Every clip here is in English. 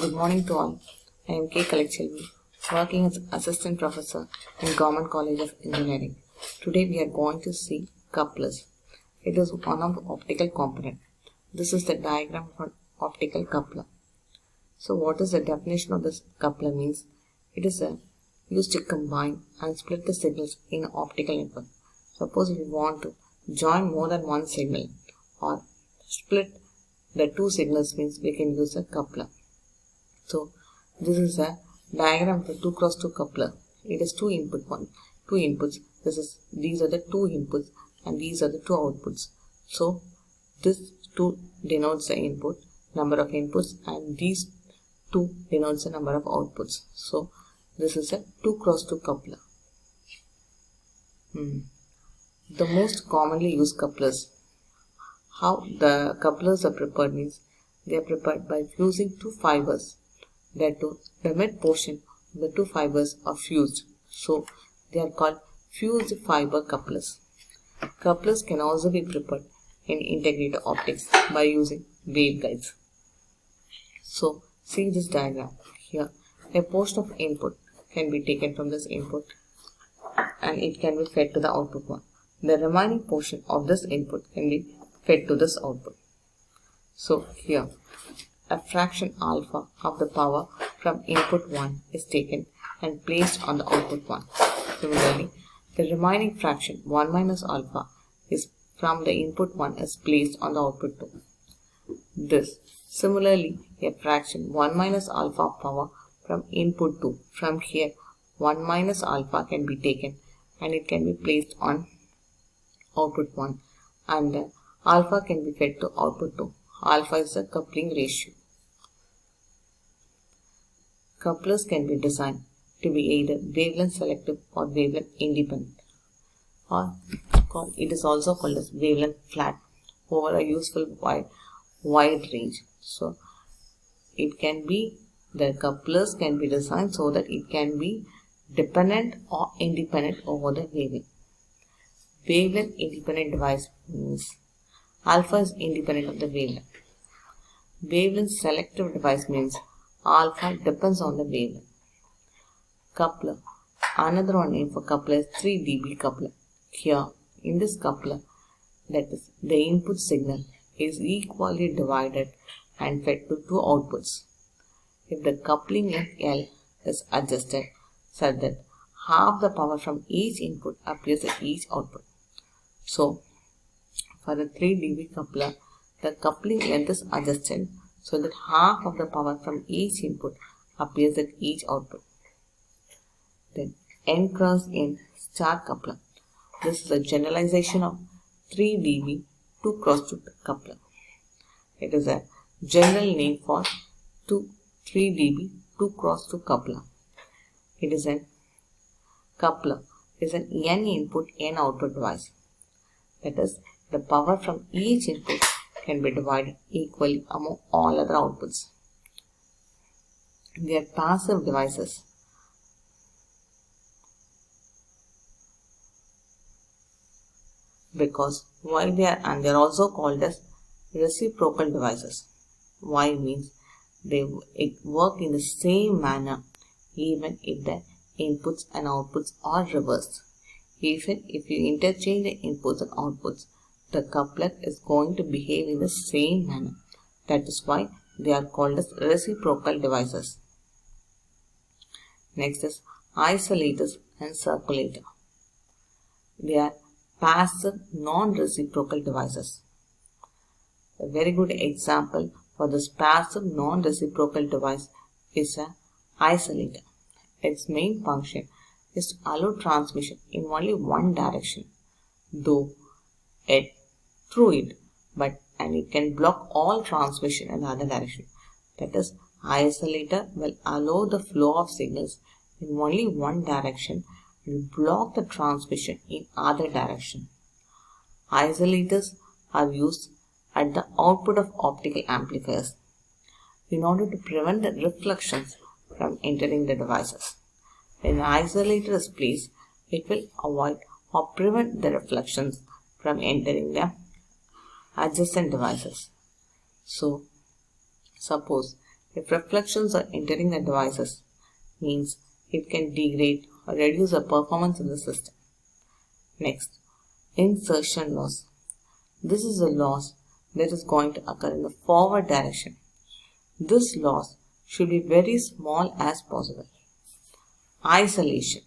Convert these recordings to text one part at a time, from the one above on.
Good morning to all. I am K. Kalachelvi, working as Assistant Professor in Government College of Engineering. Today we are going to see couplers. It is one of the optical component. This is the diagram for an optical coupler. So what is the definition of this coupler means? It is used to combine and split the signals in an optical network. Suppose if you want to join more than one signal or split the two signals means we can use a coupler. So this is a diagram for 2x2 coupler. It is two inputs. These are the two inputs and these are the two outputs. So this 2 denotes the input, number of inputs, and these 2 denotes the number of outputs. So this is a 2x2 coupler. The most commonly used couplers. How the couplers are prepared means they are prepared by fusing two fibers. That the mid portion of the two fibers are fused. So they are called fused fiber couplers. Couplers can also be prepared in integrated optics by using waveguides. So see this diagram here. A portion of input can be taken from this input and it can be fed to the output one. The remaining portion of this input can be fed to this output. So here a fraction alpha of the power from input 1 is taken and placed on the output 1. Similarly, the remaining fraction 1 minus alpha is from the input 1 is placed on the output 2. Similarly, a fraction 1 minus alpha power from input 2. From here, 1 minus alpha can be taken and it can be placed on output 1 and the alpha can be fed to output 2. Alpha is the coupling ratio. Couplers can be designed to be either wavelength selective or wavelength independent, or it is also called as wavelength flat over a useful wide range. So it can be, the couplers can be designed so that it can be dependent or independent over the wavelength. Wavelength independent device means alpha is independent of the wavelength. Wavelength selective device means alpha depends on the wavelength. Coupler. Another one name for coupler is 3 dB coupler. Here in this coupler, that is, the input signal is equally divided and fed to two outputs. If the coupling length L is adjusted such that half the power from each input appears at each output. So for the 3 dB coupler, the coupling length is adjusted so that half of the power from each input appears at each output. Then N cross N star coupler. This is a generalization of 3 dB 2x2 coupler. It is a general name for 3 dB 2x2 coupler. It is a coupler is an N input N output device. That is, the power from each input can be divided equally among all other outputs. They are passive devices. Because why they are, and they are also called as reciprocal devices. Why means they work in the same manner even if the inputs and outputs are reversed. Even if you interchange the inputs and outputs, the coupler is going to behave in the same manner. That is why they are called as reciprocal devices. Next is isolators and circulator. They are passive non-reciprocal devices. A very good example for this passive non-reciprocal device is an isolator. Its main function is to allow transmission in only one direction, and it can block all transmission in the other direction. That is, isolator will allow the flow of signals in only one direction and block the transmission in other direction. Isolators are used at the output of optical amplifiers in order to prevent the reflections from entering the devices. When an isolator is placed, it will avoid or prevent the reflections from entering the adjacent devices. So suppose If reflections are entering the devices, means it can degrade or reduce the performance of the system. Next, insertion loss. This is a loss that is going to occur in the forward direction. This loss should be very small as possible. Isolation.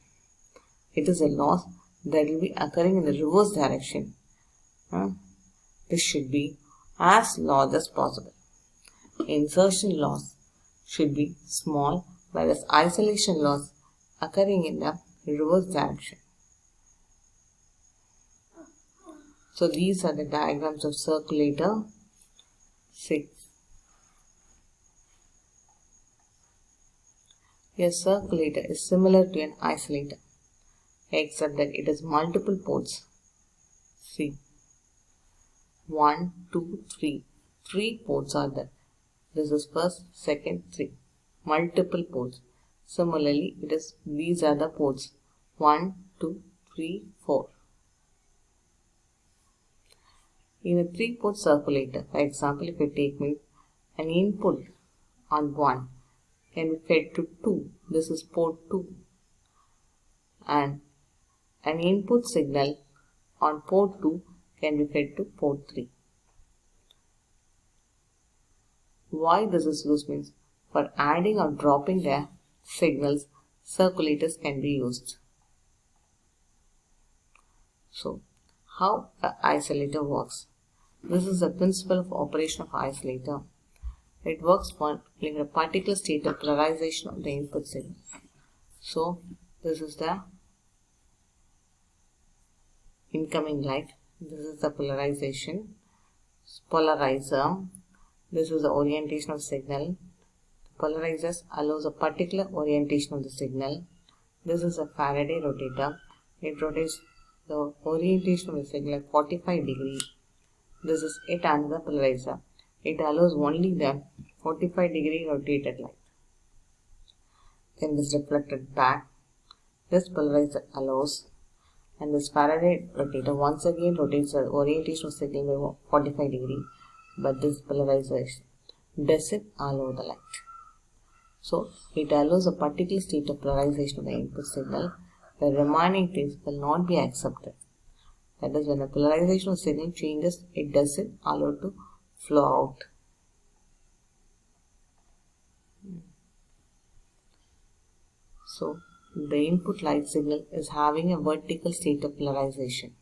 It is a loss that will be occurring in the reverse direction. This should be as large as possible. Insertion loss should be small, whereas isolation loss occurring in the reverse direction. So these are the diagrams of circulator. See, a circulator is similar to an isolator, except that it has multiple ports. See, 1, 2, 3. 3 ports are there. This is first, second, 3. Multiple ports. Similarly, these are the ports 1, 2, 3, 4. In a 3-port circulator, for example, if we take an input on 1 can be fed to 2. This is port 2. And an input signal on port 2 can be fed to port 3. Why this is used means for adding or dropping the signals, circulators can be used. So, how an isolator works? This is the principle of operation of isolator. It works for in a particular state of polarization of the input signal. So, this is the incoming light. This is the polarization. Polarizer. This is the orientation of signal. Polarizers allows a particular orientation of the signal. This is a Faraday rotator. It rotates the orientation of the signal at 45 degrees. This is yet another polarizer. It allows only the 45-degree rotated light. Then this reflected back. This polarizer allows, and this Faraday rotator once again rotates the orientation of signal by 45 degrees. But this polarization doesn't allow the light. So, it allows a particular state of polarization of the input signal. The remaining things will not be accepted. That is, when the polarization of signal changes, it doesn't allow to flow out. So, the input light signal is having a vertical state of polarization.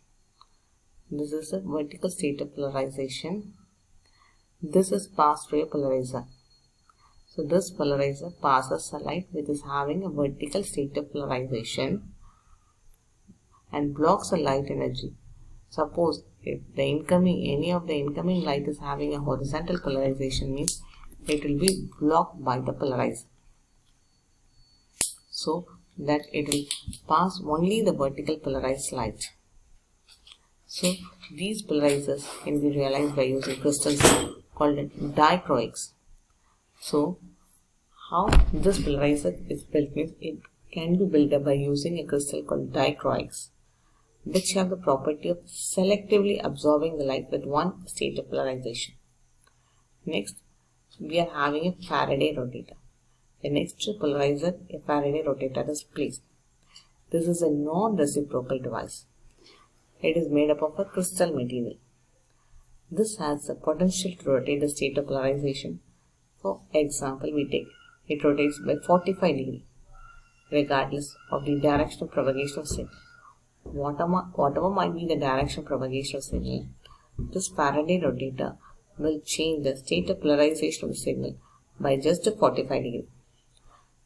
This is a vertical state of polarization. This is passed through a polarizer. So, this polarizer passes a light which is having a vertical state of polarization and blocks the light energy. Suppose if any of the incoming light is having a horizontal polarization, means it will be blocked by the polarizer. So that it will pass only the vertical polarized light. So these polarizers can be realized by using crystals called dichroics. So how this polarizer is built means it can be built up by using a crystal called dichroics, which have the property of selectively absorbing the light with one state of polarization. Next, we are having a Faraday rotator. The next polarizer, a Faraday rotator, is placed. This is a non-reciprocal device. It is made up of a crystal material. This has the potential to rotate the state of polarization. For example, we take it rotates by 45 degrees, regardless of the direction of propagation of signal. Whatever might be the direction of propagation of signal, this Faraday rotator will change the state of polarization of the signal by just 45 degrees.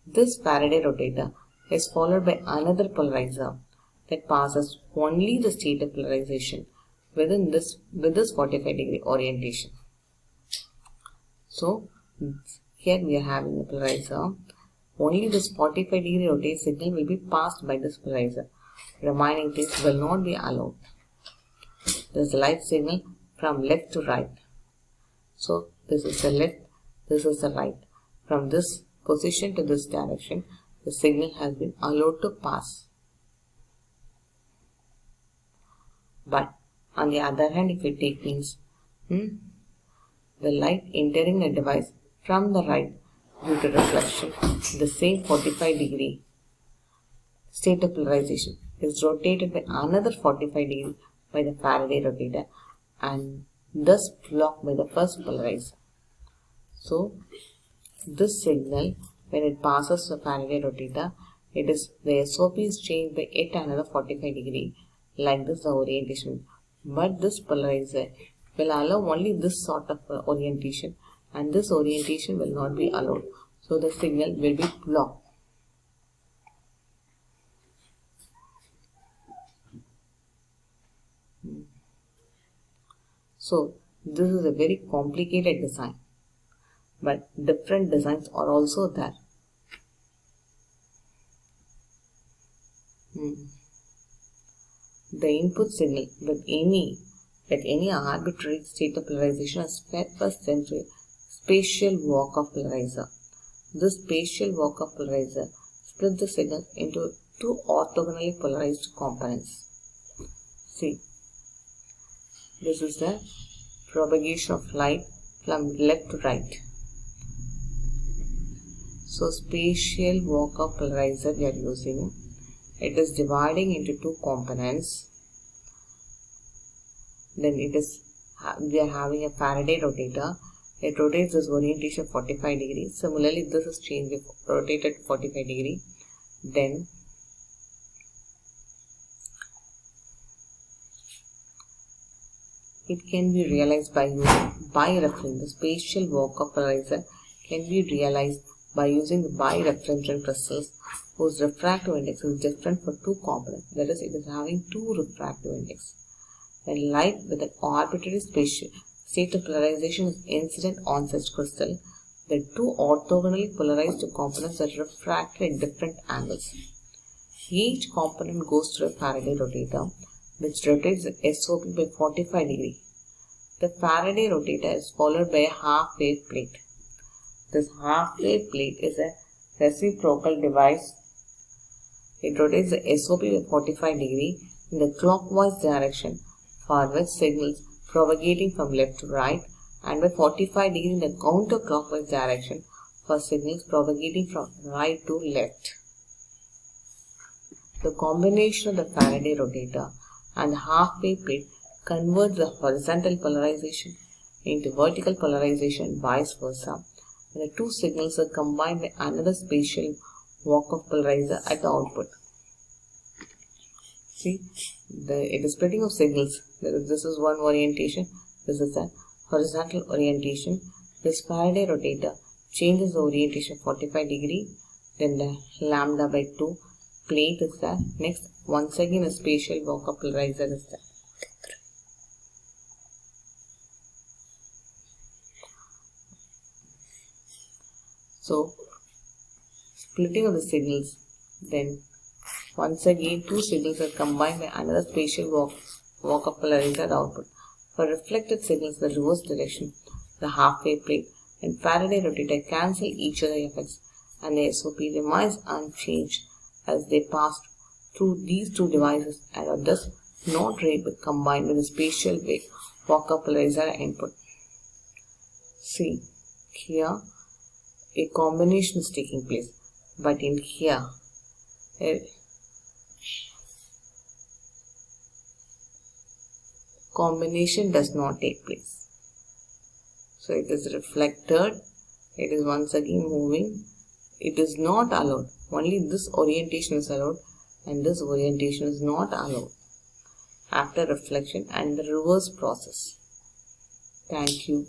This Faraday rotator is followed by another polarizer that passes only the state of polarization with this 45 degree orientation. So here we are having a polarizer. Only this 45 degree rotate signal will be passed by this polarizer. Remaining things will not be allowed. There is the light signal from left to right. So this is the left, this is the right. From this position to this direction, the signal has been allowed to pass. But on the other hand, if we take means the light entering the device from the right due to reflection, the same 45-degree state of polarization is rotated by another 45 degrees by the Faraday rotator and thus blocked by the first polarizer. So, this signal, when it passes the Faraday rotator, the SOP is changed by yet another 45 degree, like this the orientation. But this polarizer will allow only this sort of orientation, and this orientation will not be allowed. So the signal will be blocked. So this is a very complicated design, but different designs are also there. The input signal with any arbitrary state of polarization is fed first sent to a spatial walk-off polarizer. This spatial walk-off polarizer splits the signal into two orthogonally polarized components. See, this is the propagation of light from left to right. So, spatial walk-off polarizer we are using. It is dividing into two components. Then we are having a Faraday rotator. It rotates this orientation 45 degrees. Similarly, this is changed, rotated 45 degrees. Then it can be realized by using bireference. The spatial walk-off polarizer can be realized by using the bireferential crystals whose refractive index is different for two components. That is, it is having two refractive index. When light with an arbitrary spatial state of polarization is incident on such crystal, the two orthogonally polarized components are refracted at different angles. Each component goes through a Faraday rotator, which rotates the SOP by 45 degrees. The Faraday rotator is followed by a half-wave plate. This half-wave plate is a reciprocal device. It rotates the SOP by 45 degrees in the clockwise direction for which signals propagating from left to right, and by 45 degrees in the counterclockwise direction for signals propagating from right to left. The combination of the Faraday rotator and the half-wave plate converts the horizontal polarization into vertical polarization and vice versa. And the two signals are combined by another spatial walk-off polarizer at the output. See, it is splitting of signals. This is one orientation. This is a horizontal orientation. This Faraday rotator changes the orientation 45 degrees. Then the lambda by 2 plate is there. Next, once again a spatial walk-off polarizer is there. So, splitting of the signals, then once again two signals are combined by another spatial walk-off polarizer output. For reflected signals in the reverse direction, the half-wave plate and Faraday rotator cancel each other effects and the SOP remains unchanged as they pass through these two devices and are thus not combined with the spatial walk-off polarizer input. See, here a combination is taking place, but in here a combination does not take place. So it is reflected, it is once again moving, it is not allowed. Only this orientation is allowed and this orientation is not allowed after reflection and the reverse process. Thank you.